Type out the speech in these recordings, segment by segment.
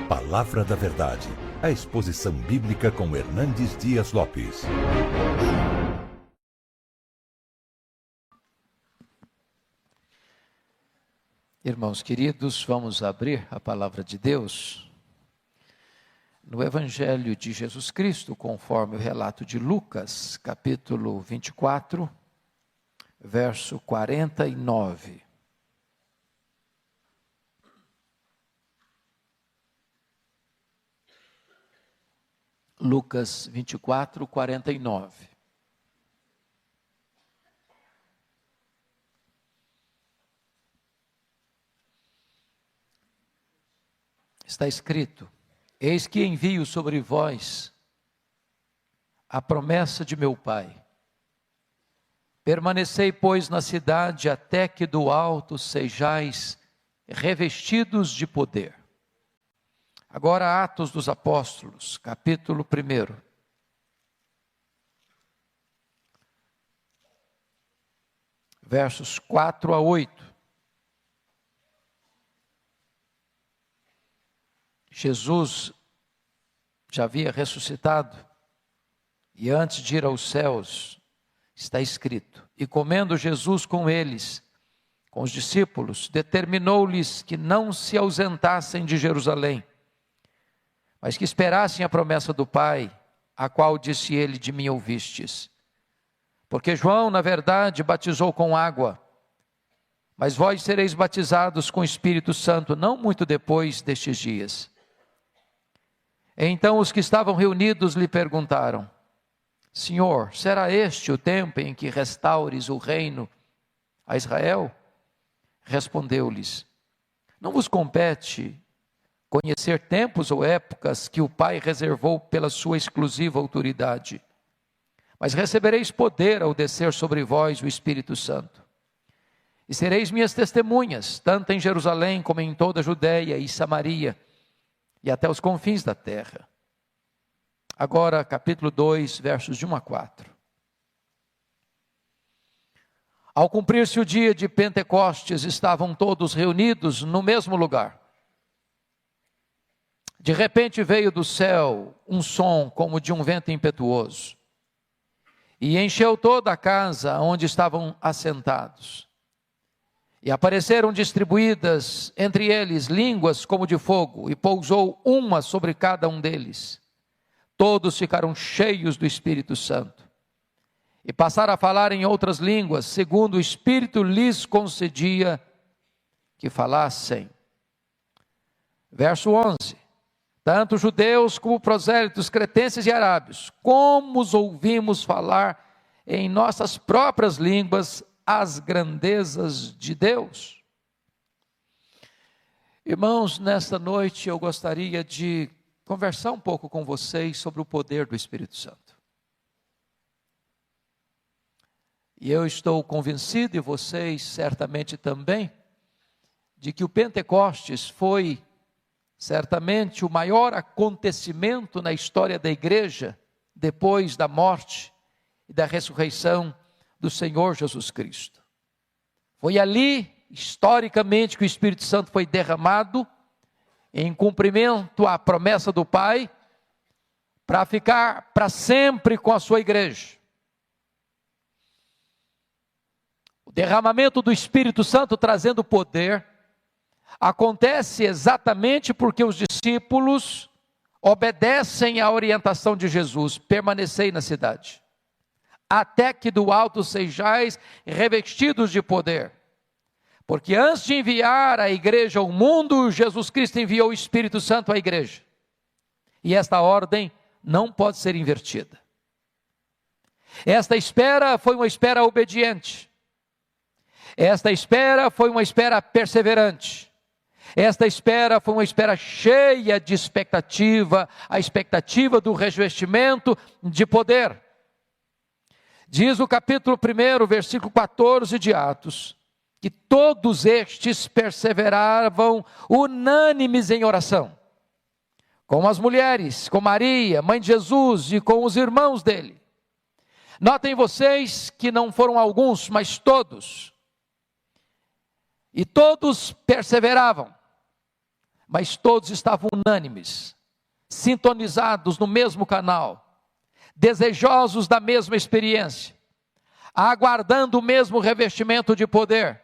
Palavra da Verdade, a exposição bíblica com Hernandes Dias Lopes. Irmãos queridos, vamos abrir a palavra de Deus no Evangelho de Jesus Cristo, conforme o relato de Lucas, capítulo 24, verso 49. Lucas 24, 49. Está escrito: eis que envio sobre vós a promessa de meu Pai. Permanecei, pois, na cidade, até que do alto sejais revestidos de poder. Agora, Atos dos Apóstolos, capítulo 1. Versos 4 a 8. Jesus já havia ressuscitado, e antes de ir aos céus, está escrito: e comendo Jesus com eles, com os discípulos, determinou-lhes que não se ausentassem de Jerusalém, mas que esperassem a promessa do Pai, a qual disse ele: de mim ouvistes. Porque João, na verdade, batizou com água, mas vós sereis batizados com o Espírito Santo, não muito depois destes dias. Então os que estavam reunidos lhe perguntaram: Senhor, será este o tempo em que restaures o reino a Israel? Respondeu-lhes: não vos compete conhecer tempos ou épocas que o Pai reservou pela sua exclusiva autoridade, mas recebereis poder ao descer sobre vós o Espírito Santo. E sereis minhas testemunhas, tanto em Jerusalém como em toda a Judeia e Samaria, e até os confins da terra. Agora, capítulo 2, versos de 1 a 4. Ao cumprir-se o dia de Pentecostes, estavam todos reunidos no mesmo lugar. De repente veio do céu um som como de um vento impetuoso, e encheu toda a casa onde estavam assentados. E apareceram distribuídas entre eles línguas como de fogo, e pousou uma sobre cada um deles. Todos ficaram cheios do Espírito Santo, e passaram a falar em outras línguas, segundo o Espírito lhes concedia que falassem. Verso 11. Tanto judeus como prosélitos, cretenses e arábios, como os ouvimos falar em nossas próprias línguas as grandezas de Deus. Irmãos, nesta noite eu gostaria de conversar um pouco com vocês sobre o poder do Espírito Santo. E eu estou convencido, e vocês certamente também, de que o Pentecostes foi certamente o maior acontecimento na história da igreja, depois da morte e da ressurreição do Senhor Jesus Cristo. Foi ali, historicamente, que o Espírito Santo foi derramado, em cumprimento à promessa do Pai, para ficar para sempre com a sua igreja. O derramamento do Espírito Santo trazendo poder acontece exatamente porque os discípulos obedecem à orientação de Jesus: permanecei na cidade, até que do alto sejais revestidos de poder. Porque antes de enviar a igreja ao mundo, Jesus Cristo enviou o Espírito Santo à igreja. E esta ordem não pode ser invertida. Esta espera foi uma espera obediente. Esta espera foi uma espera perseverante. Esta espera foi uma espera cheia de expectativa, a expectativa do revestimento de poder. Diz o capítulo 1, versículo 14 de Atos, que todos estes perseveravam unânimes em oração, com as mulheres, com Maria, mãe de Jesus, e com os irmãos dele. Notem vocês que não foram alguns, mas todos. E todos perseveravam. mas todos estavam unânimes, sintonizados no mesmo canal, desejosos da mesma experiência, aguardando o mesmo revestimento de poder,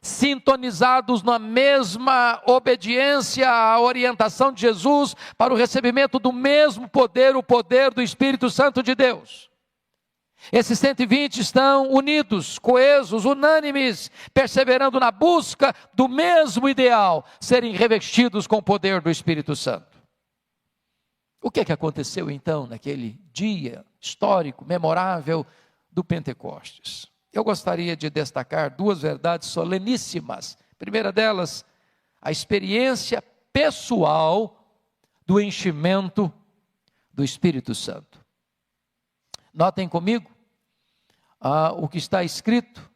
sintonizados na mesma obediência à orientação de Jesus para o recebimento do mesmo poder, o poder do Espírito Santo de Deus. Esses 120 estão unidos, coesos, unânimes, perseverando na busca do mesmo ideal, serem revestidos com o poder do Espírito Santo. O que aconteceu então naquele dia histórico, memorável do Pentecostes? Eu gostaria de destacar duas verdades soleníssimas. A primeira delas, a experiência pessoal do enchimento do Espírito Santo. Notem comigo o que está escrito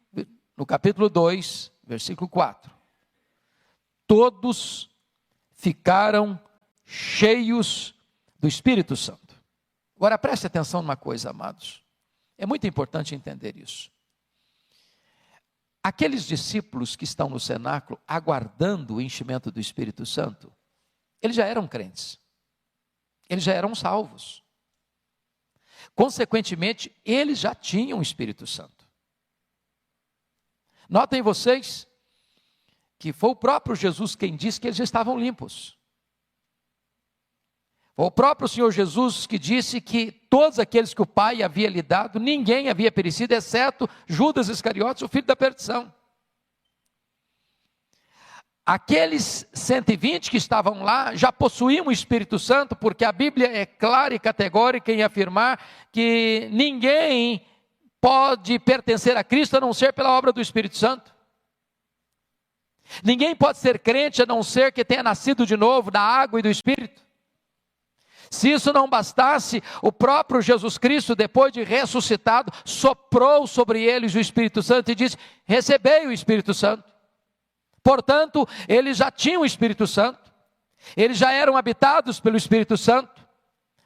no capítulo 2, versículo 4. Todos ficaram cheios do Espírito Santo. Agora preste atenção numa coisa, amados. É muito importante entender isso. Aqueles discípulos que estão no cenáculo aguardando o enchimento do Espírito Santo, eles já eram crentes, eles já eram salvos. Consequentemente, eles já tinham o Espírito Santo. Notem vocês que foi o próprio Jesus quem disse que eles já estavam limpos. Foi o próprio Senhor Jesus que disse que todos aqueles que o Pai havia lhe dado, ninguém havia perecido, exceto Judas Iscariotes, o filho da perdição. Aqueles 120 que estavam lá já possuíam o Espírito Santo, porque a Bíblia é clara e categórica em afirmar que ninguém pode pertencer a Cristo a não ser pela obra do Espírito Santo. Ninguém pode ser crente a não ser que tenha nascido de novo da água e do Espírito. Se isso não bastasse, o próprio Jesus Cristo, depois de ressuscitado, soprou sobre eles o Espírito Santo e disse: recebei o Espírito Santo. Portanto, eles já tinham o Espírito Santo, eles já eram habitados pelo Espírito Santo,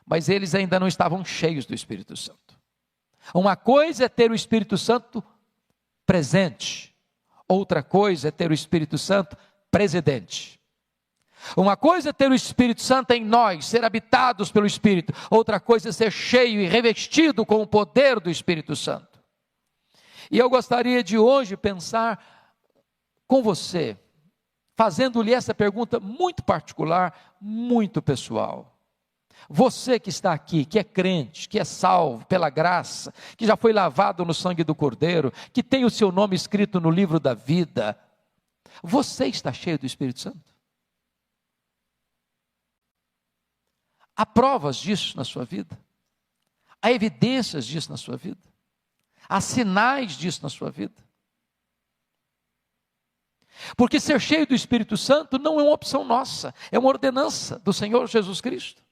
mas eles ainda não estavam cheios do Espírito Santo. Uma coisa é ter o Espírito Santo presente, outra coisa é ter o Espírito Santo presidente. Uma coisa é ter o Espírito Santo em nós, ser habitados pelo Espírito. Outra coisa é ser cheio e revestido com o poder do Espírito Santo. E eu gostaria de hoje pensar com você, fazendo-lhe essa pergunta muito particular, muito pessoal. Você que está aqui, que é crente, que é salvo pela graça, que já foi lavado no sangue do Cordeiro, que tem o seu nome escrito no livro da vida, você está cheio do Espírito Santo? Há provas disso na sua vida? Há evidências disso na sua vida? Há sinais disso na sua vida? Porque ser cheio do Espírito Santo não é uma opção nossa, é uma ordenança do Senhor Jesus Cristo.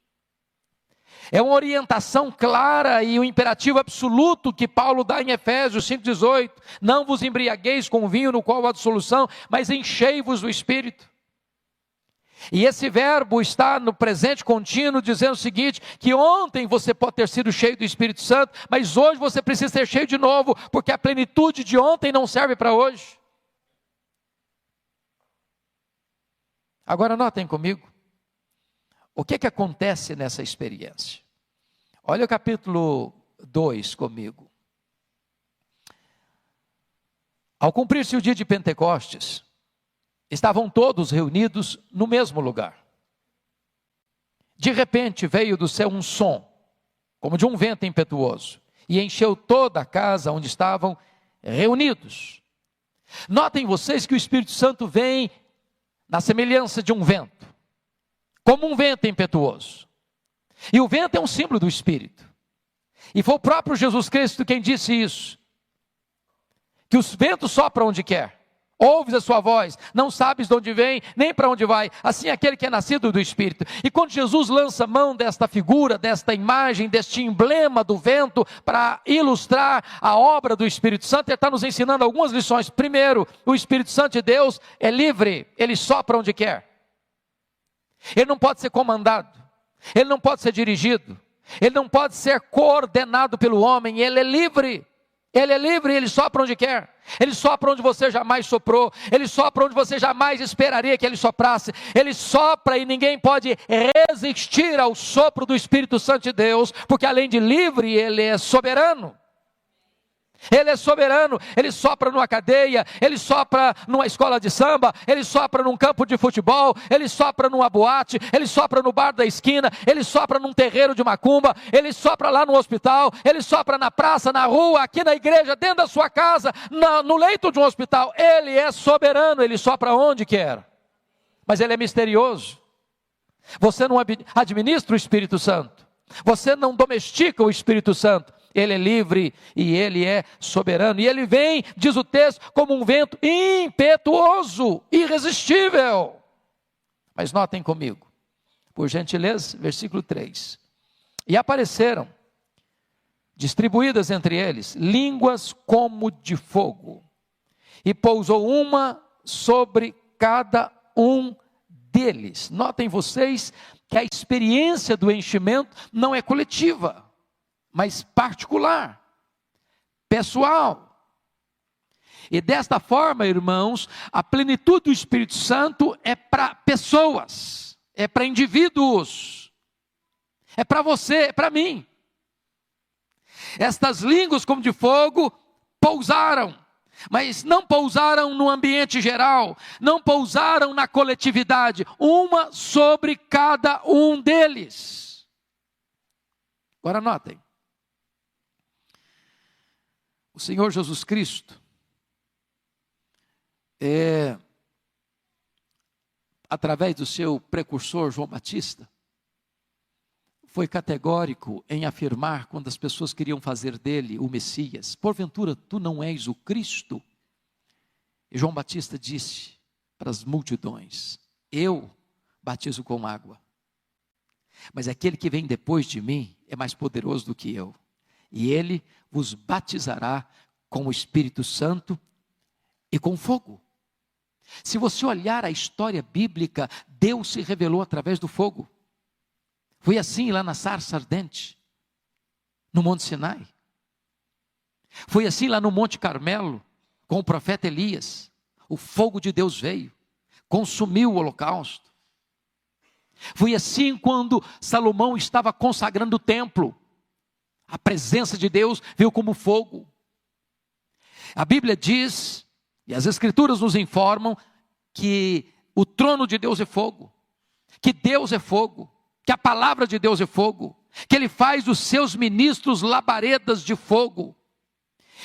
É uma orientação clara e um imperativo absoluto que Paulo dá em Efésios 5,18. Não vos embriagueis com vinho no qual há dissolução, mas enchei-vos do Espírito. E esse verbo está no presente contínuo, dizendo o seguinte, que ontem você pode ter sido cheio do Espírito Santo, mas hoje você precisa ser cheio de novo, porque a plenitude de ontem não serve para hoje. Agora notem comigo, o que acontece nessa experiência? Olha o capítulo 2 comigo. Ao cumprir-se o dia de Pentecostes, estavam todos reunidos no mesmo lugar. De repente veio do céu um som, como de um vento impetuoso, e encheu toda a casa onde estavam reunidos. Notem vocês que o Espírito Santo vem na semelhança de um vento, como um vento impetuoso. E o vento é um símbolo do Espírito. E foi o próprio Jesus Cristo quem disse isso, que os ventos sopram onde quer. Ouves a sua voz, não sabes de onde vem, nem para onde vai. Assim é aquele que é nascido do Espírito. E quando Jesus lança mão desta figura, desta imagem, deste emblema do vento, para ilustrar a obra do Espírito Santo, ele está nos ensinando algumas lições. Primeiro, o Espírito Santo de Deus é livre, ele sopra onde quer. Ele não pode ser comandado, ele não pode ser dirigido, ele não pode ser coordenado pelo homem, ele é livre. Ele é livre, ele sopra onde quer. Ele sopra onde você jamais soprou. Ele sopra onde você jamais esperaria que ele soprasse. Ele sopra e ninguém pode resistir ao sopro do Espírito Santo de Deus, porque além de livre, ele é soberano. Ele é soberano, ele sopra numa cadeia, ele sopra numa escola de samba, ele sopra num campo de futebol, ele sopra numa boate, ele sopra no bar da esquina, ele sopra num terreiro de macumba, ele sopra lá no hospital, ele sopra na praça, na rua, aqui na igreja, dentro da sua casa, no leito de um hospital. Ele é soberano, ele sopra onde quer, mas ele é misterioso. Você não administra o Espírito Santo, você não domestica o Espírito Santo. Ele é livre e ele é soberano. E ele vem, diz o texto, como um vento impetuoso, irresistível. Mas notem comigo, por gentileza, versículo 3. E apareceram, distribuídas entre eles, línguas como de fogo. E pousou uma sobre cada um deles. Notem vocês que a experiência do enchimento não é coletiva, mas particular, pessoal. E desta forma, irmãos, a plenitude do Espírito Santo é para pessoas, é para indivíduos, é para você, é para mim. Estas línguas como de fogo pousaram, mas não pousaram no ambiente geral, não pousaram na coletividade, uma sobre cada um deles. Agora notem. O Senhor Jesus Cristo, através do seu precursor João Batista, foi categórico em afirmar, quando as pessoas queriam fazer dele o Messias: porventura tu não és o Cristo? E João Batista disse para as multidões: eu batizo com água, mas aquele que vem depois de mim é mais poderoso do que eu, e ele vos batizará com o Espírito Santo e com fogo. Se você olhar a história bíblica, Deus se revelou através do fogo. Foi assim lá na sarça ardente, no Monte Sinai. Foi assim lá no Monte Carmelo, com o profeta Elias. O fogo de Deus veio, consumiu o holocausto. Foi assim quando Salomão estava consagrando o templo. A presença de Deus veio como fogo. A Bíblia diz, e as Escrituras nos informam, que o trono de Deus é fogo, que Deus é fogo, que a palavra de Deus é fogo, que Ele faz dos seus ministros labaredas de fogo.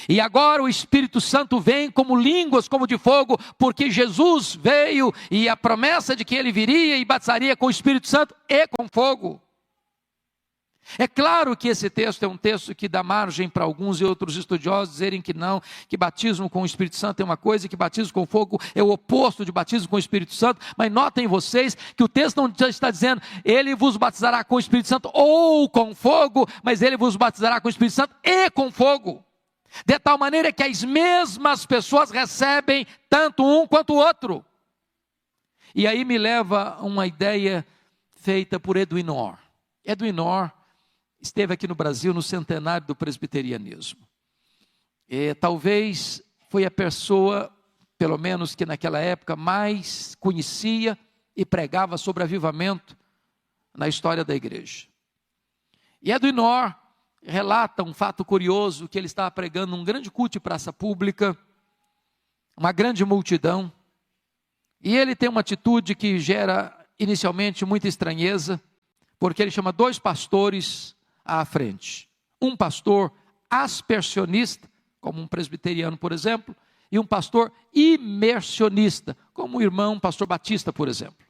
E agora o Espírito Santo vem como línguas como de fogo, porque Jesus veio e a promessa de que Ele viria e batizaria com o Espírito Santo é com fogo. É claro que esse texto é um texto que dá margem para alguns e outros estudiosos dizerem que não, que batismo com o Espírito Santo é uma coisa e que batismo com fogo é o oposto de batismo com o Espírito Santo. Mas notem vocês que o texto não está dizendo ele vos batizará com o Espírito Santo ou com fogo, mas ele vos batizará com o Espírito Santo e com fogo. De tal maneira que as mesmas pessoas recebem tanto um quanto o outro. E aí me leva a uma ideia feita por Edwin Orr. Edwin Orr esteve aqui no Brasil no centenário do presbiterianismo. Talvez foi a pessoa, pelo menos que naquela época, mais conhecia e pregava sobre avivamento na história da igreja. E Edwin Orr relata um fato curioso, que ele estava pregando num grande culto de praça pública, uma grande multidão, e ele tem uma atitude que gera inicialmente muita estranheza, porque ele chama dois pastores à frente. Um pastor aspersionista, como um presbiteriano, por exemplo, e um pastor imersionista, como o irmão pastor Batista, por exemplo.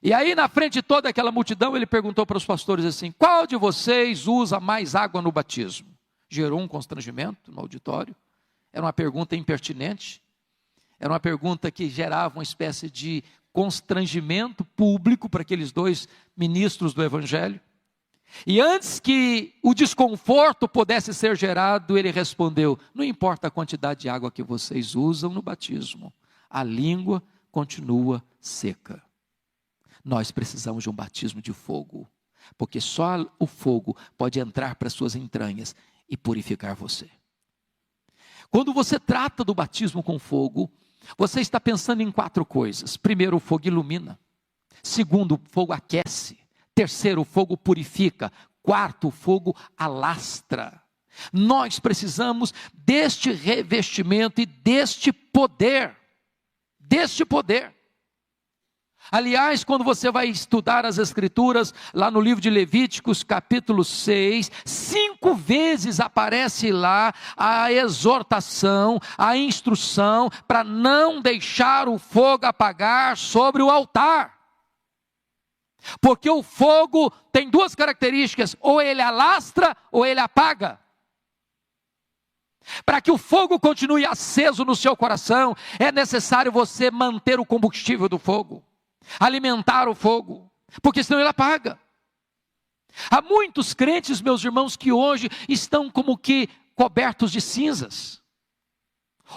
E aí, na frente de toda aquela multidão, ele perguntou para os pastores assim: qual de vocês usa mais água no batismo? Gerou um constrangimento no auditório. Era uma pergunta impertinente. Era uma pergunta que gerava uma espécie de constrangimento público para aqueles dois ministros do Evangelho. E antes que o desconforto pudesse ser gerado, ele respondeu: não importa a quantidade de água que vocês usam no batismo, a língua continua seca. Nós precisamos de um batismo de fogo, porque só o fogo pode entrar para suas entranhas e purificar você. Quando você trata do batismo com fogo, você está pensando em 4 coisas. Primeiro, o fogo ilumina. Segundo, o fogo aquece. Terceiro, o fogo purifica. Quarto, o fogo alastra. Nós precisamos deste revestimento e deste poder. Deste poder. Aliás, quando você vai estudar as Escrituras, lá no livro de Levíticos, capítulo 6, 5 vezes aparece lá a exortação, a instrução, para não deixar o fogo apagar sobre o altar. Porque o fogo tem 2 características, ou ele alastra, ou ele apaga. Para que o fogo continue aceso no seu coração, é necessário você manter o combustível do fogo. Alimentar o fogo, porque senão ele apaga. Há muitos crentes, meus irmãos, que hoje estão como que cobertos de cinzas.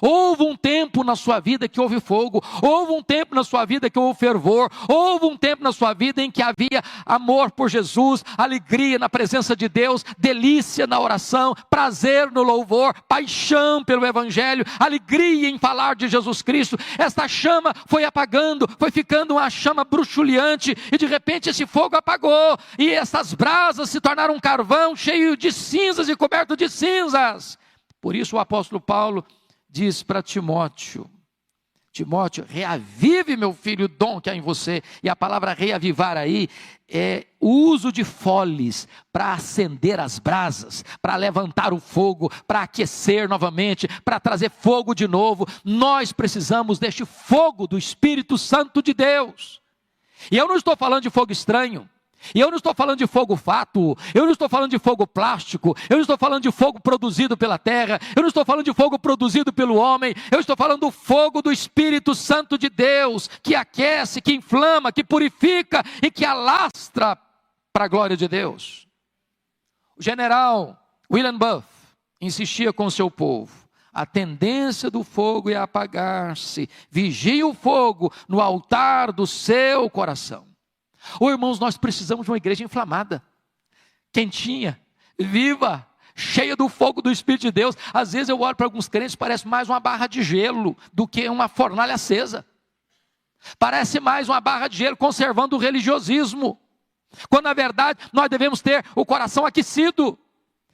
Houve um tempo na sua vida que houve fogo, houve um tempo na sua vida que houve fervor, houve um tempo na sua vida em que havia amor por Jesus, alegria na presença de Deus, delícia na oração, prazer no louvor, paixão pelo Evangelho, alegria em falar de Jesus Cristo. Esta chama foi apagando, foi ficando uma chama bruxuleante, e de repente esse fogo apagou, e essas brasas se tornaram um carvão cheio de cinzas e coberto de cinzas. Por isso o apóstolo Paulo diz para Timóteo: Timóteo, reavive, meu filho, o dom que há em você. E a palavra reavivar aí é o uso de foles para acender as brasas, para levantar o fogo, para aquecer novamente, para trazer fogo de novo. Nós precisamos deste fogo do Espírito Santo de Deus. E eu não estou falando de fogo estranho. E eu não estou falando de fogo fátuo, eu não estou falando de fogo plástico, eu não estou falando de fogo produzido pela terra, eu não estou falando de fogo produzido pelo homem, eu estou falando do fogo do Espírito Santo de Deus, que aquece, que inflama, que purifica e que alastra para a glória de Deus. O general William Booth insistia com o seu povo: a tendência do fogo é apagar-se, vigie o fogo no altar do seu coração. Irmãos, nós precisamos de uma igreja inflamada, quentinha, viva, cheia do fogo do Espírito de Deus. Às vezes eu olho para alguns crentes, parece mais uma barra de gelo do que uma fornalha acesa. Parece mais uma barra de gelo conservando o religiosismo, quando na verdade nós devemos ter o coração aquecido.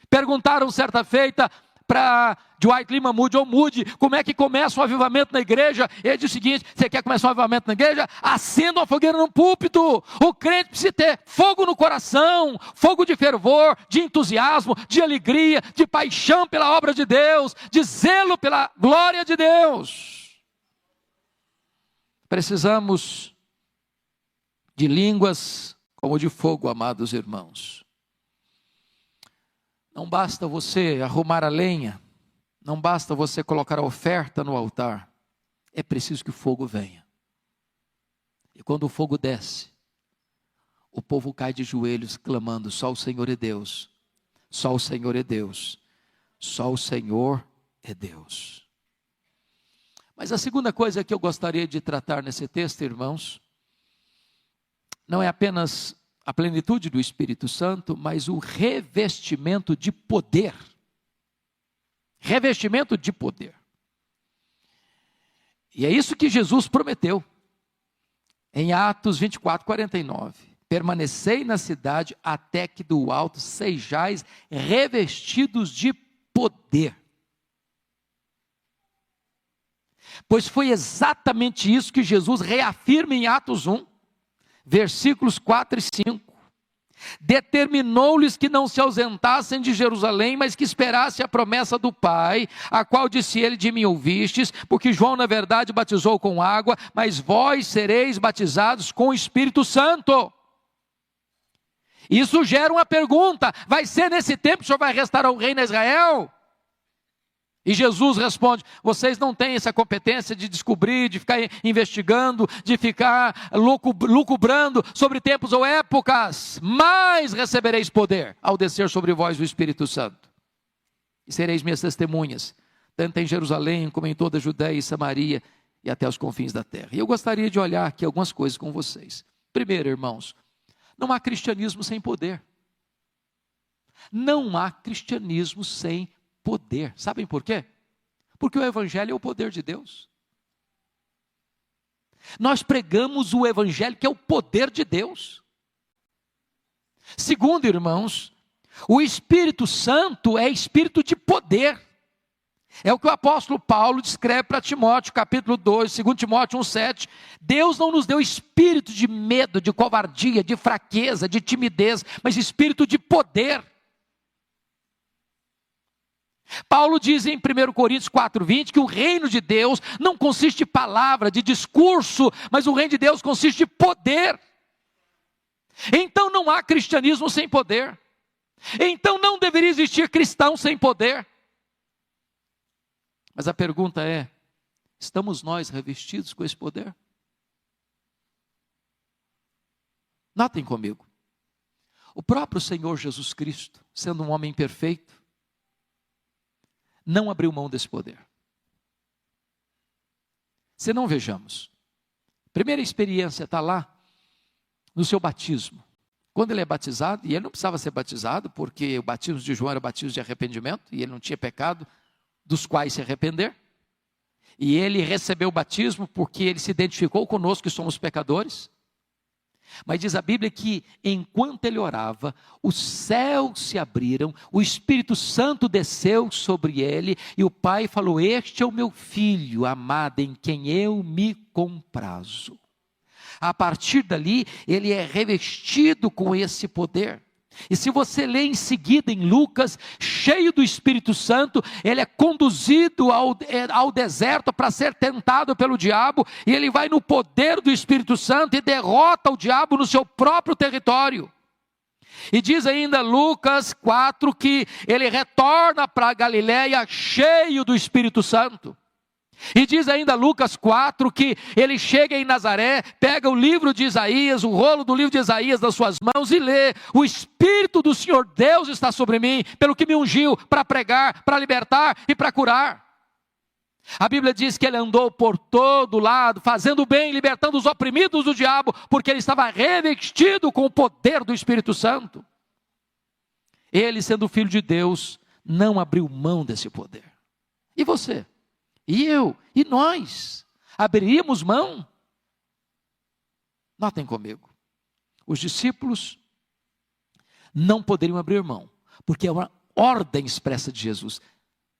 Perguntaram certa feita para Dwight Lyman Moody, ou Moody, como é que começa um avivamento na igreja? Ele diz o seguinte: você quer começar um avivamento na igreja? Acenda uma fogueira no púlpito. O crente precisa ter fogo no coração, fogo de fervor, de entusiasmo, de alegria, de paixão pela obra de Deus, de zelo pela glória de Deus. Precisamos de línguas como de fogo, amados irmãos. Não basta você arrumar a lenha, não basta você colocar a oferta no altar, é preciso que o fogo venha. E quando o fogo desce, o povo cai de joelhos clamando: só o Senhor é Deus, só o Senhor é Deus, só o Senhor é Deus. Mas a segunda coisa que eu gostaria de tratar nesse texto, irmãos, não é apenas a plenitude do Espírito Santo, mas o revestimento de poder. Revestimento de poder. E é isso que Jesus prometeu. Em Atos 24, 49. Permanecei na cidade até que do alto sejais revestidos de poder. Pois foi exatamente isso que Jesus reafirma em Atos 1. Versículos 4 e 5. Determinou-lhes que não se ausentassem de Jerusalém, mas que esperassem a promessa do Pai, a qual disse ele: de mim ouvistes, porque João na verdade batizou com água, mas vós sereis batizados com o Espírito Santo. Isso gera uma pergunta: vai ser nesse tempo que o Senhor vai restaurar o reino a Israel? E Jesus responde: vocês não têm essa competência de descobrir, de ficar investigando, de ficar lucubrando sobre tempos ou épocas, mas recebereis poder ao descer sobre vós o Espírito Santo. E sereis minhas testemunhas, tanto em Jerusalém como em toda a Judéia e Samaria e até os confins da terra. E eu gostaria de olhar aqui algumas coisas com vocês. Primeiro, irmãos, não há cristianismo sem poder. Não há cristianismo sem poder. Sabem por quê? Porque o evangelho é o poder de Deus. Nós pregamos o evangelho que é o poder de Deus. Segundo, irmãos, o Espírito Santo é espírito de poder. É o que o apóstolo Paulo descreve para Timóteo, capítulo 2, 2 Timóteo 1,7. Deus não nos deu espírito de medo, de covardia, de fraqueza, de timidez, mas espírito de poder. Paulo diz em 1 Coríntios 4,20 que o reino de Deus não consiste de palavra, de discurso, mas o reino de Deus consiste de poder. Então não há cristianismo sem poder. Então não deveria existir cristão sem poder. Mas a pergunta é: estamos nós revestidos com esse poder? Notem comigo. O próprio Senhor Jesus Cristo, sendo um homem perfeito, não abriu mão desse poder. Se não, vejamos. Primeira experiência está lá no seu batismo. Quando ele é batizado, e ele não precisava ser batizado, porque o batismo de João era o batismo de arrependimento, e ele não tinha pecado dos quais se arrepender. E ele recebeu o batismo porque ele se identificou conosco que somos pecadores. Mas diz a Bíblia que enquanto ele orava, os céus se abriram, o Espírito Santo desceu sobre ele, e o Pai falou: este é o meu filho amado, em quem eu me comprazo. A partir dali, ele é revestido com esse poder. E se você lê em seguida em Lucas, cheio do Espírito Santo, ele é conduzido ao deserto para ser tentado pelo diabo, e ele vai no poder do Espírito Santo e derrota o diabo no seu próprio território. E diz ainda Lucas 4 que ele retorna para a Galileia cheio do Espírito Santo. E diz ainda Lucas 4 que ele chega em Nazaré, pega o livro de Isaías, o rolo do livro de Isaías nas suas mãos e lê: o Espírito do Senhor Deus está sobre mim, pelo que me ungiu para pregar, para libertar e para curar. A Bíblia diz que ele andou por todo lado, fazendo bem, libertando os oprimidos do diabo, porque ele estava revestido com o poder do Espírito Santo. Ele, sendo filho de Deus, não abriu mão desse poder. E você? E eu? E nós? Abriríamos mão? Notem comigo. Os discípulos não poderiam abrir mão, porque é uma ordem expressa de Jesus: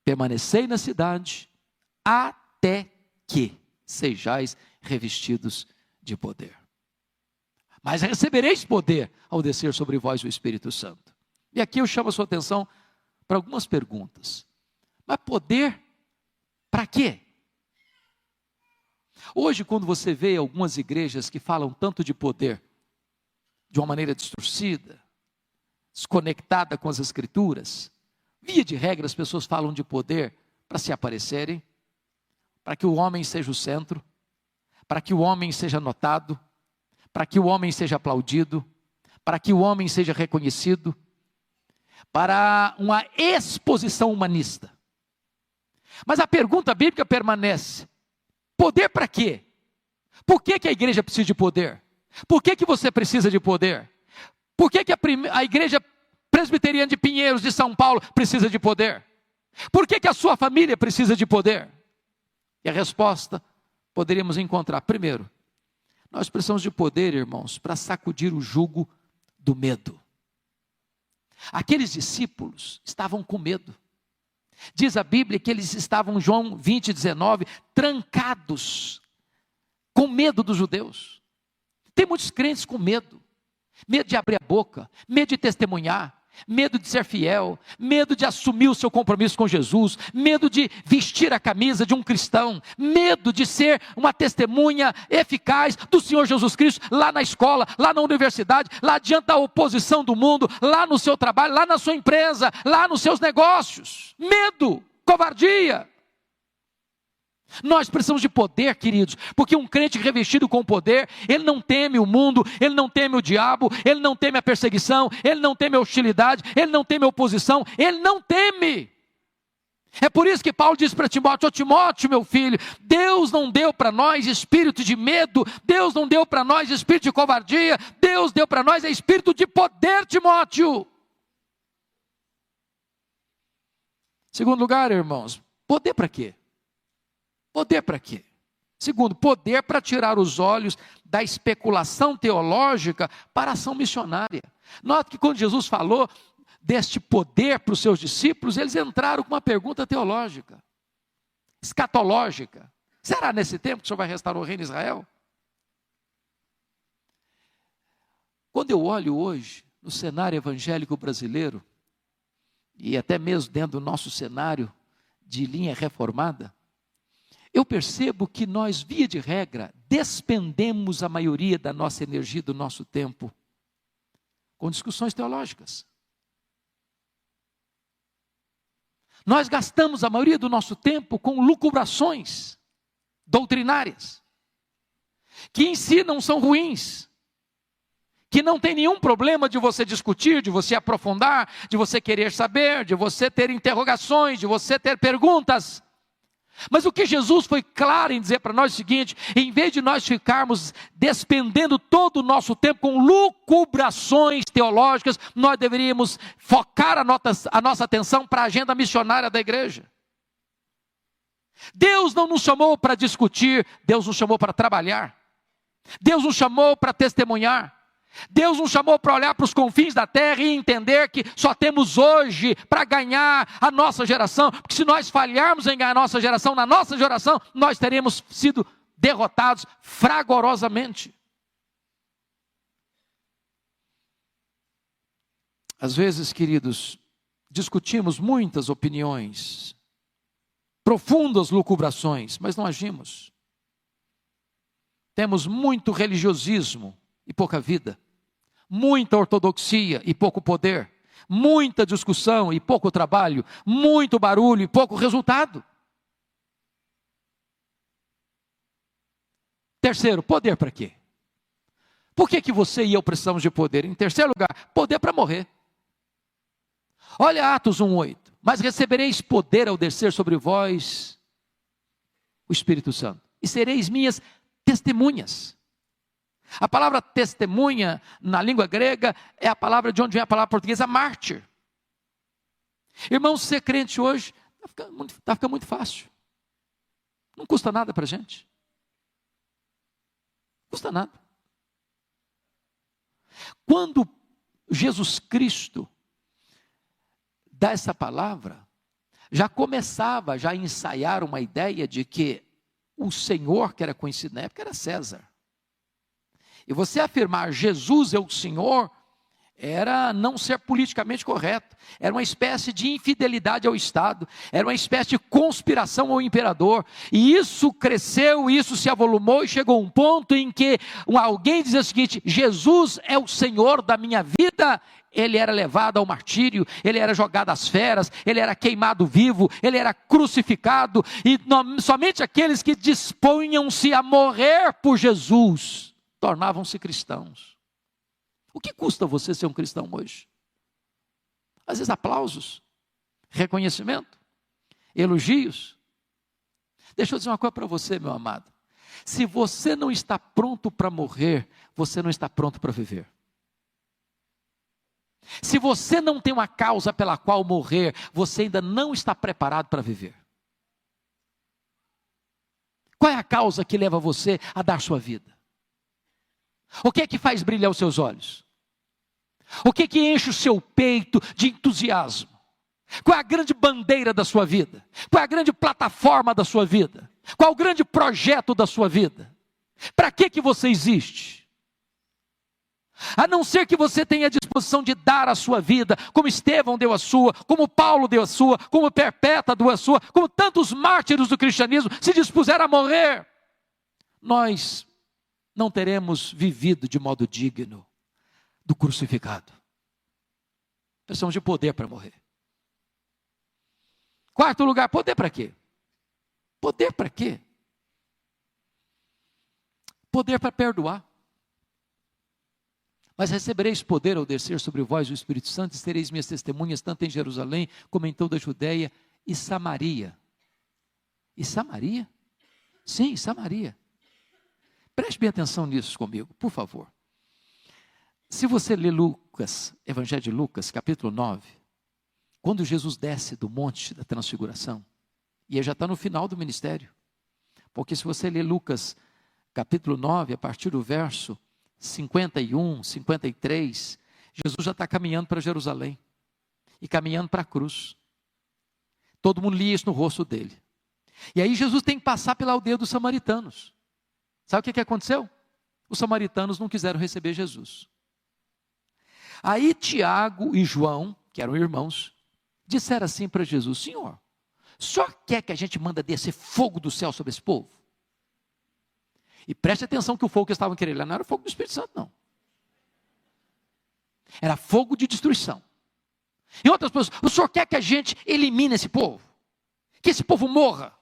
permanecei na cidade até que sejais revestidos de poder. Mas recebereis poder ao descer sobre vós o Espírito Santo. E aqui eu chamo a sua atenção para algumas perguntas. Mas poder para quê? Hoje, quando você vê algumas igrejas que falam tanto de poder, de uma maneira distorcida, desconectada com as Escrituras, via de regra as pessoas falam de poder para se aparecerem, para que o homem seja o centro, para que o homem seja notado, para que o homem seja aplaudido, para que o homem seja reconhecido, para uma exposição humanista. Mas a pergunta bíblica permanece: poder para quê? Por que a igreja precisa de poder? Por que você precisa de poder? Por que a igreja presbiteriana de Pinheiros, de São Paulo, precisa de poder? Por que a sua família precisa de poder? E a resposta poderíamos encontrar: primeiro, nós precisamos de poder, irmãos, para sacudir o jugo do medo. Aqueles discípulos estavam com medo. Diz a Bíblia que eles estavam, João 20, 19, trancados, com medo dos judeus. Tem muitos crentes com medo. Medo de abrir a boca, medo de testemunhar, medo de ser fiel, medo de assumir o seu compromisso com Jesus, medo de vestir a camisa de um cristão, medo de ser uma testemunha eficaz do Senhor Jesus Cristo lá na escola, lá na universidade, lá diante da oposição do mundo, lá no seu trabalho, lá na sua empresa, lá nos seus negócios. Medo, covardia. Nós precisamos de poder, queridos, porque um crente revestido com poder, ele não teme o mundo, ele não teme o diabo, ele não teme a perseguição, ele não teme a hostilidade, ele não teme a oposição, ele não teme. É por isso que Paulo diz para Timóteo: ó Timóteo, meu filho, Deus não deu para nós espírito de medo, Deus não deu para nós espírito de covardia, Deus deu para nós espírito de poder, Timóteo. Segundo lugar, irmãos, poder para quê? Poder para quê? Segundo, poder para tirar os olhos da especulação teológica para a ação missionária. Note que quando Jesus falou deste poder para os seus discípulos, eles entraram com uma pergunta teológica, escatológica. Será nesse tempo que o Senhor vai restaurar o reino de Israel? Quando eu olho hoje no cenário evangélico brasileiro, e até mesmo dentro do nosso cenário de linha reformada, eu percebo que nós, via de regra, despendemos a maioria da nossa energia, do nosso tempo, com discussões teológicas. Nós gastamos a maioria do nosso tempo com lucubrações doutrinárias, que em si não são ruins, que não tem nenhum problema de você discutir, de você aprofundar, de você querer saber, de você ter interrogações, de você ter perguntas. Mas o que Jesus foi claro em dizer para nós é o seguinte: em vez de nós ficarmos despendendo todo o nosso tempo com lucubrações teológicas, nós deveríamos focar a nossa atenção para a agenda missionária da igreja. Deus não nos chamou para discutir, Deus nos chamou para trabalhar. Deus nos chamou para testemunhar. Deus nos chamou para olhar para os confins da terra e entender que só temos hoje para ganhar a nossa geração, porque se nós falharmos em ganhar a nossa geração, na nossa geração, nós teremos sido derrotados fragorosamente. Às vezes, queridos, discutimos muitas opiniões, profundas lucubrações, mas não agimos. Temos muito religiosismo e pouca vida, muita ortodoxia e pouco poder, muita discussão e pouco trabalho, muito barulho e pouco resultado. Terceiro, poder para quê? Por que você e eu precisamos de poder? Em terceiro lugar, poder para morrer. Olha Atos 1:8, mas recebereis poder ao descer sobre vós o Espírito Santo, e sereis minhas testemunhas. A palavra testemunha, na língua grega, é a palavra de onde vem a palavra portuguesa mártir. Irmão, ser crente hoje está ficando muito fácil. Não custa nada para a gente. Não custa nada. Quando Jesus Cristo dá essa palavra, já começava a ensaiar uma ideia de que o Senhor, que era conhecido na época, era César. E você afirmar Jesus é o Senhor, era não ser politicamente correto, era uma espécie de infidelidade ao Estado, era uma espécie de conspiração ao imperador, e isso cresceu, isso se avolumou, e chegou um ponto em que alguém dizia o seguinte: Jesus é o Senhor da minha vida. Ele era levado ao martírio, ele era jogado às feras, ele era queimado vivo, ele era crucificado, e somente aqueles que dispunham-se a morrer por Jesus tornavam-se cristãos. O que custa você ser um cristão hoje? Às vezes aplausos, reconhecimento, elogios. Deixa eu dizer uma coisa para você, meu amado. Se você não está pronto para morrer, você não está pronto para viver. Se você não tem uma causa pela qual morrer, você ainda não está preparado para viver. Qual é a causa que leva você a dar sua vida? O que é que faz brilhar os seus olhos? O que é que enche o seu peito de entusiasmo? Qual é a grande bandeira da sua vida? Qual é a grande plataforma da sua vida? Qual é o grande projeto da sua vida? Para que você existe? A não ser que você tenha a disposição de dar a sua vida, como Estevão deu a sua, como Paulo deu a sua, como Perpétua deu a sua, como tantos mártires do cristianismo se dispuseram a morrer, nós não teremos vivido de modo digno do crucificado. Precisamos de poder para morrer. Quarto lugar, poder para quê? Poder para quê? Poder para perdoar. Mas recebereis poder ao descer sobre vós o Espírito Santo, e sereis minhas testemunhas, tanto em Jerusalém, como em toda a Judeia e Samaria. E Samaria? Sim, Samaria. Preste bem atenção nisso comigo, por favor. Se você ler Lucas, Evangelho de Lucas, capítulo 9, Quando Jesus desce do monte da transfiguração, e ele já está no final do ministério, porque se você ler Lucas capítulo 9, a partir do verso 51, 53, Jesus já está caminhando para Jerusalém, e caminhando para a cruz. Todo mundo lia isso no rosto dele. E aí Jesus tem que passar pela aldeia dos samaritanos. Sabe o que aconteceu? Os samaritanos não quiseram receber Jesus. Aí Tiago e João, que eram irmãos, disseram assim para Jesus: Senhor, o senhor quer que a gente manda descer fogo do céu sobre esse povo? E preste atenção que o fogo que eles estavam querendo lá não era fogo do Espírito Santo, não. Era fogo de destruição. Em outras pessoas, o senhor quer que a gente elimine esse povo? Que esse povo morra?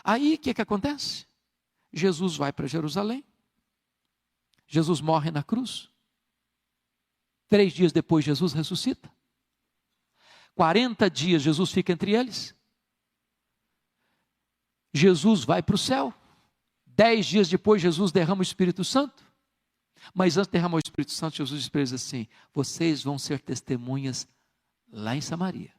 Aí o que acontece? Jesus vai para Jerusalém. Jesus morre na cruz. 3 dias depois Jesus ressuscita. 40 dias Jesus fica entre eles. Jesus vai para o céu. 10 dias depois Jesus derrama o Espírito Santo. Mas antes de derramar o Espírito Santo, Jesus diz para eles assim: vocês vão ser testemunhas lá em Samaria.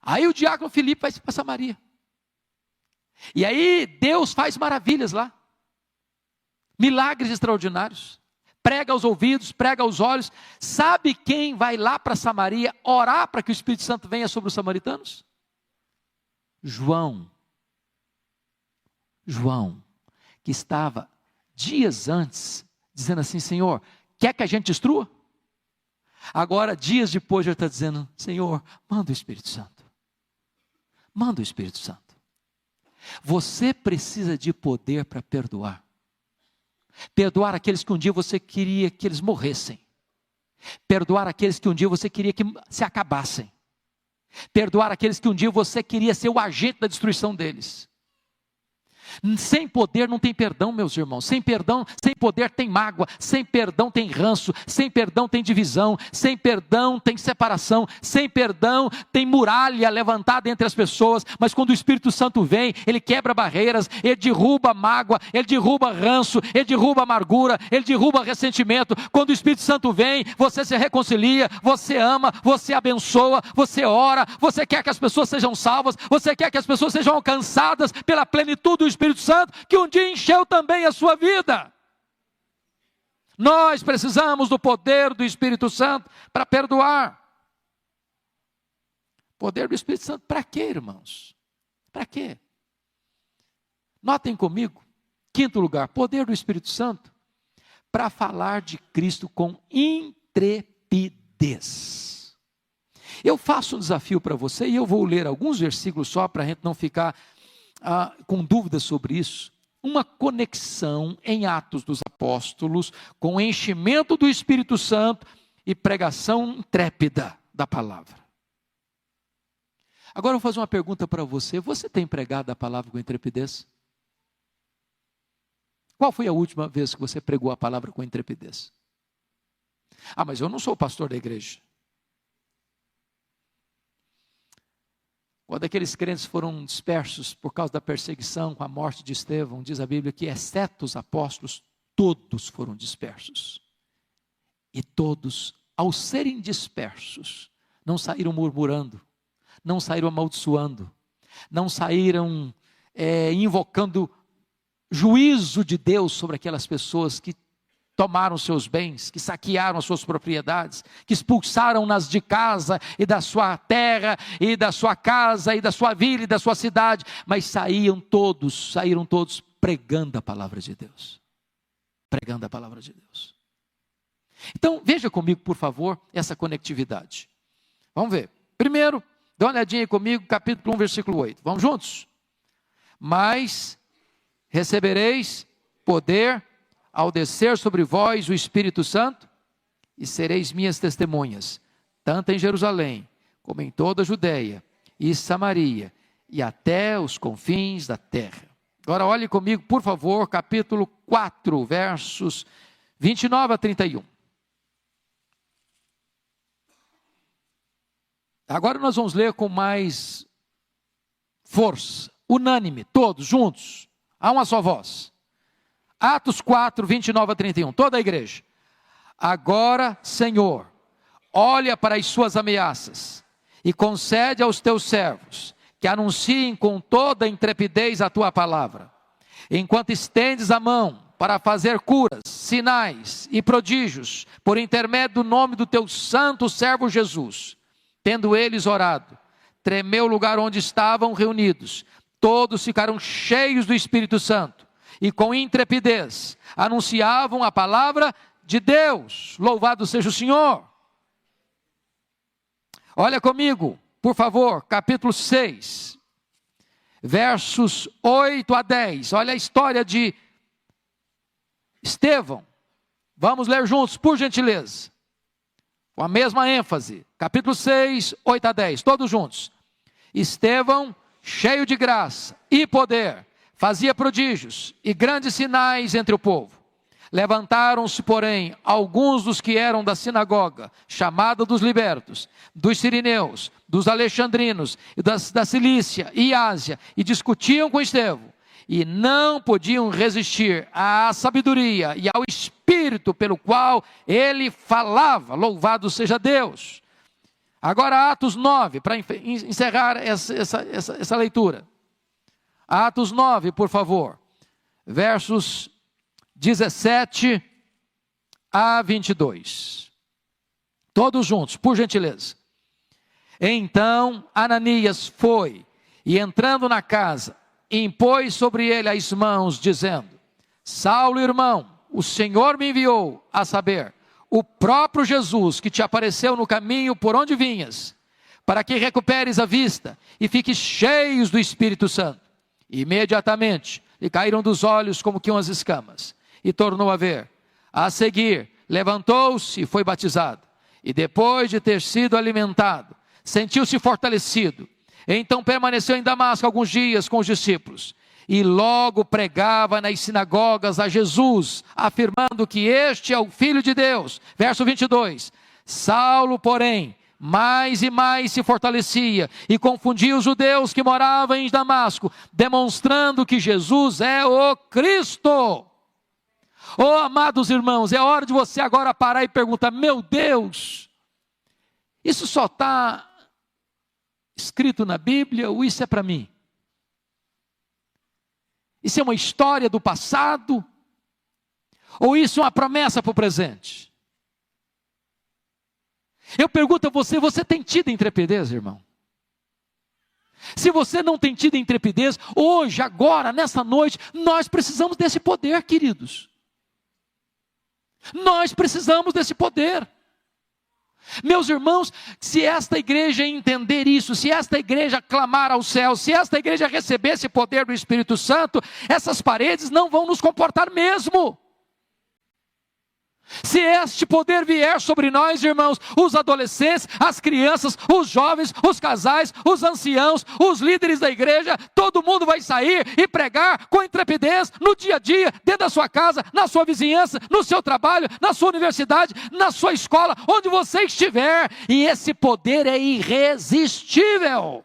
Aí o diácono Filipe vai para Samaria. E aí Deus faz maravilhas lá. Milagres extraordinários. Prega aos ouvidos, prega aos olhos. Sabe quem vai lá para Samaria orar para que o Espírito Santo venha sobre os samaritanos? João, que estava dias antes dizendo assim: Senhor, quer que a gente destrua? Agora, dias depois, ele está dizendo: Senhor, manda o Espírito Santo. Manda o Espírito Santo. Você precisa de poder para perdoar. Perdoar aqueles que um dia você queria que eles morressem. Perdoar aqueles que um dia você queria que se acabassem. Perdoar aqueles que um dia você queria ser o agente da destruição deles. Sem poder não tem perdão, meus irmãos. Sem perdão, sem poder tem mágoa. Sem perdão tem ranço. Sem perdão tem divisão. Sem perdão tem separação. Sem perdão tem muralha levantada entre as pessoas. Mas quando o Espírito Santo vem, ele quebra barreiras, ele derruba mágoa, ele derruba ranço, ele derruba amargura, ele derruba ressentimento. Quando o Espírito Santo vem, você se reconcilia, você ama, você abençoa, você ora, você quer que as pessoas sejam salvas, você quer que as pessoas sejam alcançadas pela plenitude do Espírito Santo, que um dia encheu também a sua vida. Nós precisamos do poder do Espírito Santo para perdoar. Poder do Espírito Santo para quê, irmãos? Para quê? Notem comigo, 5º lugar, poder do Espírito Santo para falar de Cristo com intrepidez. Eu faço um desafio para você e eu vou ler alguns versículos só para a gente não ficar com dúvidas sobre isso. Uma conexão em Atos dos Apóstolos com o enchimento do Espírito Santo e pregação intrépida da palavra. Agora eu vou fazer uma pergunta para você: você tem pregado a palavra com intrepidez? Qual foi a última vez que você pregou a palavra com intrepidez? Mas eu não sou o pastor da igreja. Quando aqueles crentes foram dispersos por causa da perseguição, com a morte de Estevão, diz a Bíblia que, exceto os apóstolos, todos foram dispersos. E todos, ao serem dispersos, não saíram murmurando, não saíram amaldiçoando, não saíram invocando juízo de Deus sobre aquelas pessoas que tomaram seus bens, que saquearam as suas propriedades, que expulsaram-nas de casa e da sua terra, e da sua casa, e da sua vila, e da sua cidade, mas saíram todos pregando a palavra de Deus. Pregando a palavra de Deus. Então, veja comigo, por favor, essa conectividade. Vamos ver. Primeiro, dá uma olhadinha aí comigo, capítulo 1, versículo 8. Vamos juntos? Mas recebereis poder ao descer sobre vós o Espírito Santo, e sereis minhas testemunhas, tanto em Jerusalém, como em toda a Judeia e Samaria, e até os confins da terra. Agora olhe comigo, por favor, capítulo 4, versos 29 a 31. Agora nós vamos ler com mais força, unânime, todos juntos, a uma só voz. Atos 4, 29 a 31, toda a igreja. Agora, Senhor, olha para as suas ameaças e concede aos teus servos que anunciem com toda intrepidez a tua palavra, enquanto estendes a mão para fazer curas, sinais e prodígios, por intermédio do nome do teu santo servo Jesus. Tendo eles orado, tremeu o lugar onde estavam reunidos, todos ficaram cheios do Espírito Santo, e com intrepidez anunciavam a palavra de Deus. Louvado seja o Senhor. Olha comigo, por favor, capítulo 6, versos 8 a 10, olha a história de Estevão. Vamos ler juntos, por gentileza, com a mesma ênfase, capítulo 6, 8 a 10, todos juntos. Estevão, cheio de graça e poder, fazia prodígios e grandes sinais entre o povo. Levantaram-se, porém, alguns dos que eram da sinagoga, chamada dos libertos, dos sirineus, dos alexandrinos, da Cilícia e Ásia, e discutiam com Estevão, e não podiam resistir à sabedoria e ao espírito pelo qual ele falava. Louvado seja Deus. Agora Atos 9, para encerrar essa leitura. Atos 9, por favor, versos 17 a 22. Todos juntos, por gentileza. Então Ananias foi, e entrando na casa, impôs sobre ele as mãos, dizendo: Saulo, irmão, o Senhor me enviou, a saber, o próprio Jesus que te apareceu no caminho por onde vinhas, para que recuperes a vista e fiques cheios do Espírito Santo. Imediatamente lhe caíram dos olhos como que umas escamas, e tornou a ver. A seguir, levantou-se e foi batizado. E depois de ter sido alimentado, sentiu-se fortalecido. Então permaneceu em Damasco alguns dias com os discípulos. E logo pregava nas sinagogas a Jesus, afirmando que este é o Filho de Deus. Verso 22. Saulo, porém, mais e mais se fortalecia e confundia os judeus que moravam em Damasco, demonstrando que Jesus é o Cristo. Oh, amados irmãos, é hora de você agora parar e perguntar: meu Deus, isso só está escrito na Bíblia ou isso é para mim? Isso é uma história do passado? Ou isso é uma promessa para o presente? Eu pergunto a você, você tem tido intrepidez, irmão? Se você não tem tido intrepidez, hoje, agora, nessa noite, nós precisamos desse poder, queridos. Nós precisamos desse poder. Meus irmãos, se esta igreja entender isso, se esta igreja clamar ao céu, se esta igreja receber esse poder do Espírito Santo, essas paredes não vão nos comportar mesmo. Se este poder vier sobre nós, irmãos, os adolescentes, as crianças, os jovens, os casais, os anciãos, os líderes da igreja, todo mundo vai sair e pregar com intrepidez no dia a dia, dentro da sua casa, na sua vizinhança, no seu trabalho, na sua universidade, na sua escola, onde você estiver. E esse poder é irresistível.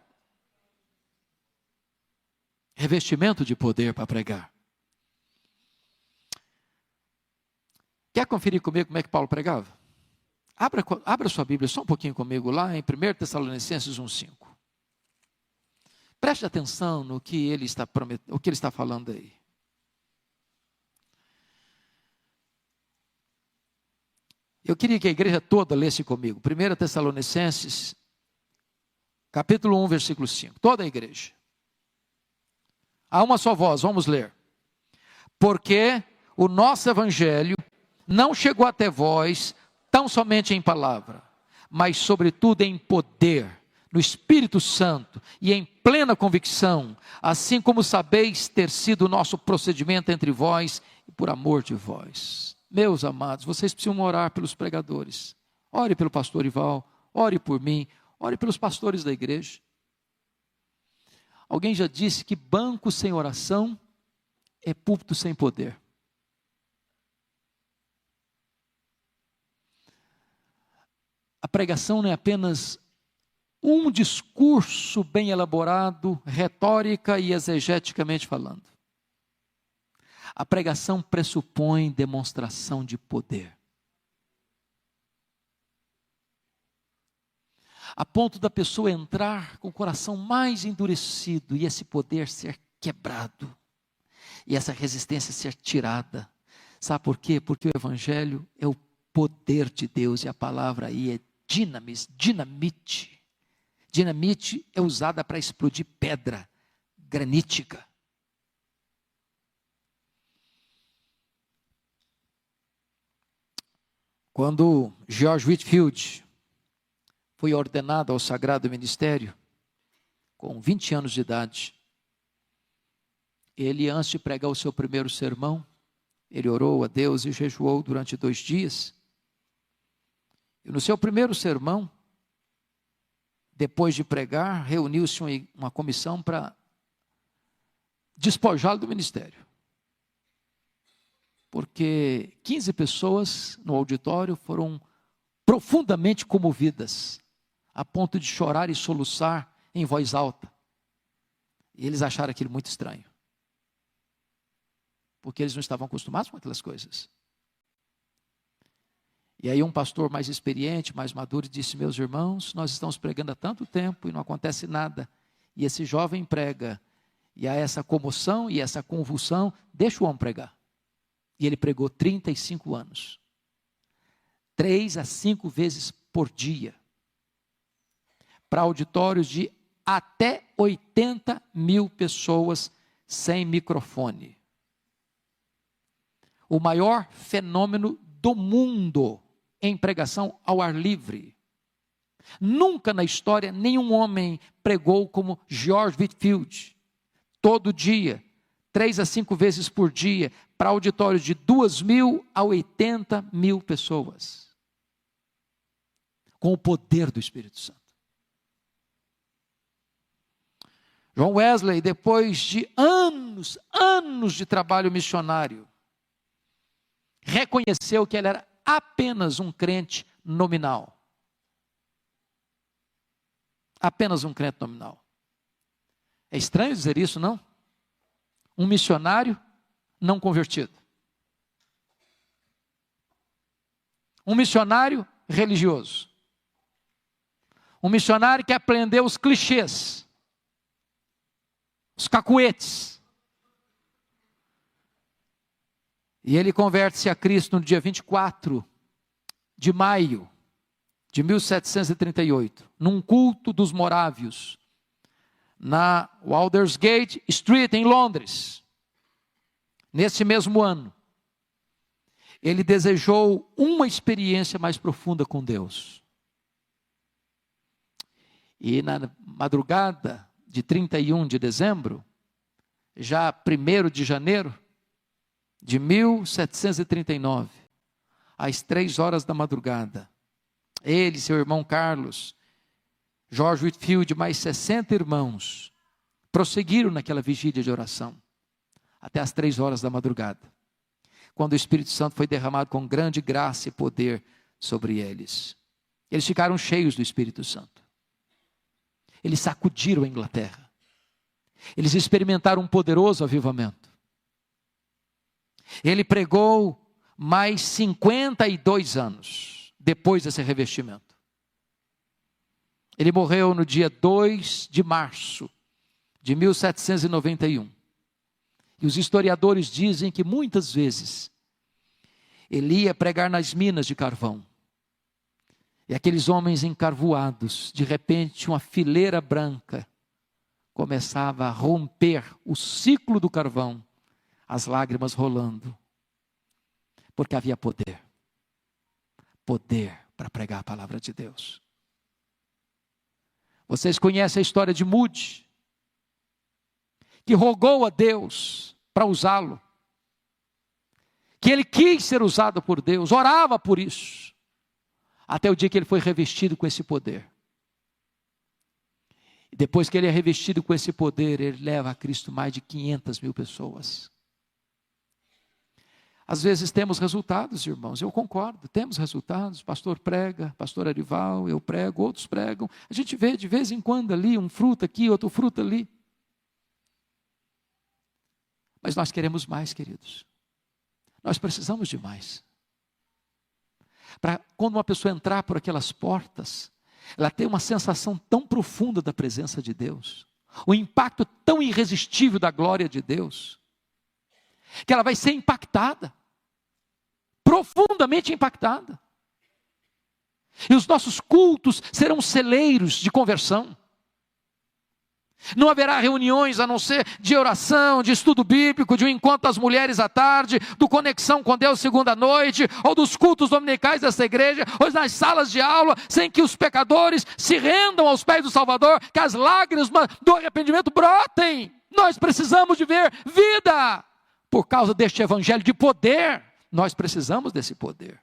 Revestimento de poder para pregar. Quer conferir comigo como é que Paulo pregava? Abra sua Bíblia só um pouquinho comigo lá em 1 Tessalonicenses 1,5. Preste atenção no que ele está prometendo, o que ele está falando aí. Eu queria que a igreja toda lesse comigo. 1 Tessalonicenses, capítulo 1, versículo 5. Toda a igreja. Há uma só voz, vamos ler. Porque o nosso evangelho não chegou até vós tão somente em palavra, mas sobretudo em poder, no Espírito Santo e em plena convicção, assim como sabeis ter sido o nosso procedimento entre vós e por amor de vós. Meus amados, vocês precisam orar pelos pregadores. Ore pelo pastor Ival, ore por mim, ore pelos pastores da igreja. Alguém já disse que banco sem oração é púlpito sem poder. A pregação não é apenas um discurso bem elaborado, retórica e exegeticamente falando. A pregação pressupõe demonstração de poder. a ponto da pessoa entrar com o coração mais endurecido e esse poder ser quebrado, e essa resistência ser tirada. Sabe por quê? Porque o Evangelho é o poder de Deus, e a palavra aí é dinamis, dinamite. Dinamite é usada para explodir pedra granítica. Quando George Whitefield foi ordenado ao sagrado ministério, com 20 anos de idade, ele, antes de pregar o seu primeiro sermão, ele orou a Deus e jejuou durante 2 dias. E no seu primeiro sermão, depois de pregar, reuniu-se uma comissão para despojá-lo do ministério. Porque 15 pessoas no auditório foram profundamente comovidas, a ponto de chorar e soluçar em voz alta. E eles acharam aquilo muito estranho, porque eles não estavam acostumados com aquelas coisas. E aí um pastor mais experiente, mais maduro, disse: meus irmãos, nós estamos pregando há tanto tempo e não acontece nada. E esse jovem prega, e há essa comoção e essa convulsão, deixa o homem pregar. E ele pregou 35 anos. 3 a 5 vezes por dia. Para auditórios de até 80 mil pessoas sem microfone. O maior fenômeno do mundo em pregação ao ar livre. Nunca na história nenhum homem pregou como George Whitefield. Todo dia, 3 a 5 vezes por dia, para auditórios de 2.000 a 80 mil pessoas. Com o poder do Espírito Santo. John Wesley, depois de anos de trabalho missionário, reconheceu que ele era apenas um crente nominal. Apenas um crente nominal. É estranho dizer isso, não? Um missionário não convertido. Um missionário religioso. Um missionário que aprendeu os clichês, os cacuetes. E ele converte-se a Cristo no dia 24 de maio de 1738, num culto dos morávios, na Aldersgate Street, em Londres. Nesse mesmo ano, ele desejou uma experiência mais profunda com Deus. E na madrugada de 31 de dezembro, já 1º de janeiro de 1739, às 3 horas da madrugada, ele e seu irmão Carlos, George Whitefield, mais 60 irmãos, prosseguiram naquela vigília de oração, até às 3 horas da madrugada, quando o Espírito Santo foi derramado com grande graça e poder sobre eles. Eles ficaram cheios do Espírito Santo. Eles sacudiram a Inglaterra. Eles experimentaram um poderoso avivamento. Ele pregou mais 52 anos depois desse revestimento. Ele morreu no dia 2 de março de 1791. E os historiadores dizem que muitas vezes ele ia pregar nas minas de carvão. E aqueles homens encarvoados, de repente uma fileira branca começava a romper o ciclo do carvão, as lágrimas rolando, porque havia poder. Poder para pregar a palavra de Deus. Vocês conhecem a história de Moody, que rogou a Deus para usá-lo, que ele quis ser usado por Deus, orava por isso, até o dia que ele foi revestido com esse poder. E depois que ele é revestido com esse poder, ele leva a Cristo mais de 500 mil pessoas. Às vezes temos resultados, irmãos, eu concordo, temos resultados, o pastor prega, pastor Arival, eu prego, outros pregam, a gente vê de vez em quando ali, um fruto aqui, outro fruto ali. Mas nós queremos mais, queridos. Nós precisamos de mais. Para quando uma pessoa entrar por aquelas portas, ela tem uma sensação tão profunda da presença de Deus, o impacto tão irresistível da glória de Deus, que ela vai ser impactada, profundamente impactada. E os nossos cultos serão celeiros de conversão. Não haverá reuniões a não ser de oração, de estudo bíblico, de um encontro das mulheres à tarde, do Conexão com Deus segunda noite, ou dos cultos dominicais dessa igreja, ou nas salas de aula, sem que os pecadores se rendam aos pés do Salvador, que as lágrimas do arrependimento brotem. Nós precisamos de ver vida, por causa deste evangelho de poder. Nós precisamos desse poder.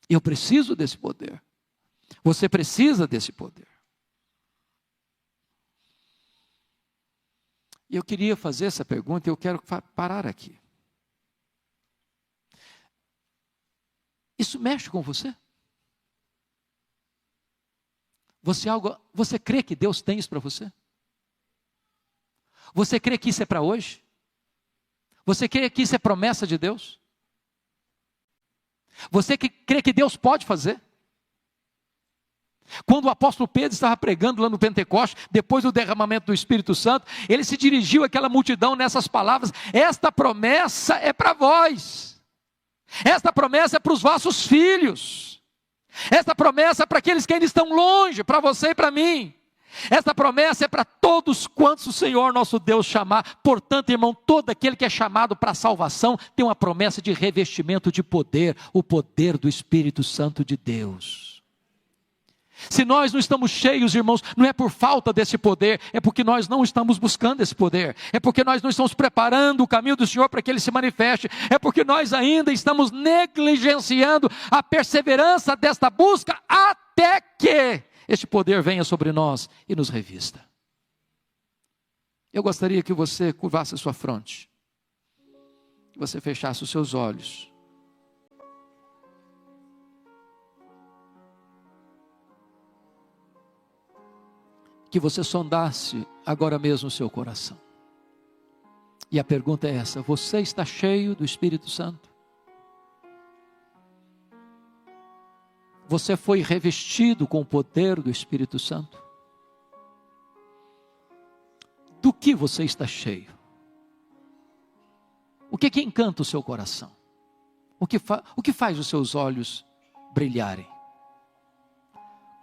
Eu preciso desse poder. Você precisa desse poder. E eu queria fazer essa pergunta e eu quero parar aqui. Isso mexe com você? Você crê que Deus tem isso para você? Você crê que isso é para hoje? Você crê que isso é promessa de Deus? Você crê que Deus pode fazer? Quando o apóstolo Pedro estava pregando lá no Pentecoste, depois do derramamento do Espírito Santo, ele se dirigiu àquela multidão nessas palavras: esta promessa é para vós, esta promessa é para os vossos filhos, esta promessa é para aqueles que ainda estão longe, para você e para mim, esta promessa é para todos quantos o Senhor nosso Deus chamar. Portanto, irmão, todo aquele que é chamado para a salvação tem uma promessa de revestimento de poder, o poder do Espírito Santo de Deus. Se nós não estamos cheios, irmãos, não é por falta desse poder, é porque nós não estamos buscando esse poder, é porque nós não estamos preparando o caminho do Senhor para que Ele se manifeste, é porque nós ainda estamos negligenciando a perseverança desta busca até que este poder venha sobre nós e nos revista. Eu gostaria que você curvasse a sua fronte, que você fechasse os seus olhos. Que você sondasse agora mesmo o seu coração. E a pergunta é essa: você está cheio do Espírito Santo? Você foi revestido com o poder do Espírito Santo? Do que você está cheio? O que encanta o seu coração? O que faz os seus olhos brilharem?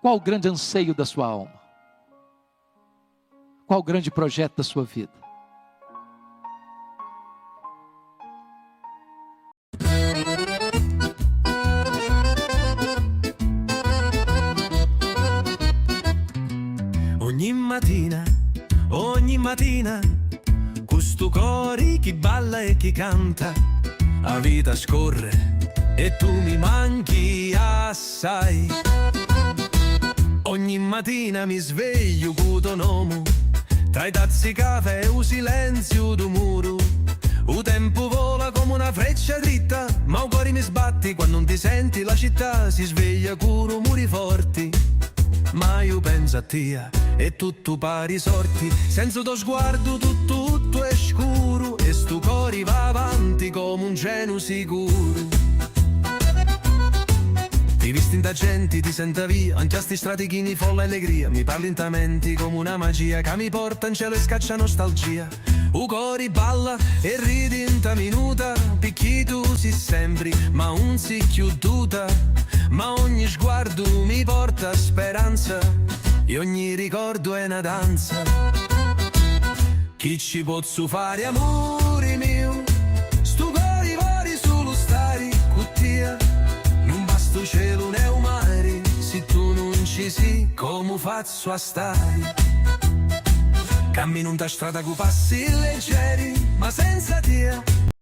Qual o grande anseio da sua alma? Qual o grande projeto da sua vida? Ogni mattina, questo cuore che balla e che canta, la vita scorre e tu mi manchi assai. Ogni mattina mi sveglio con tuo nome, tra i tazzi caffè e un silenzio du muro. Il tempo vola come una freccia dritta, ma il cuore mi sbatti quando non ti senti. La città si sveglia con rumori forti, ma io penso a te e tutto pari sorti. Senza tuo sguardo tutto è scuro e sto cuore va avanti come un treno sicuro. Ti visti da gente, ti senta via, anche a sti stratichini folla allegria. Mi parli lentamente come una magia che mi porta in cielo e scaccia nostalgia. U cori balla e ridi in ta minuta, picchi tu si sembri, ma un si chiuduta. Ma ogni sguardo mi porta speranza e ogni ricordo è una danza. Chi ci posso fare, amore mio? Sto cori vari solo stare con te. Non basta cielo né un mare, se tu non ci sei, come faccio a stare? Cammino in ta strada con passi leggeri, ma senza te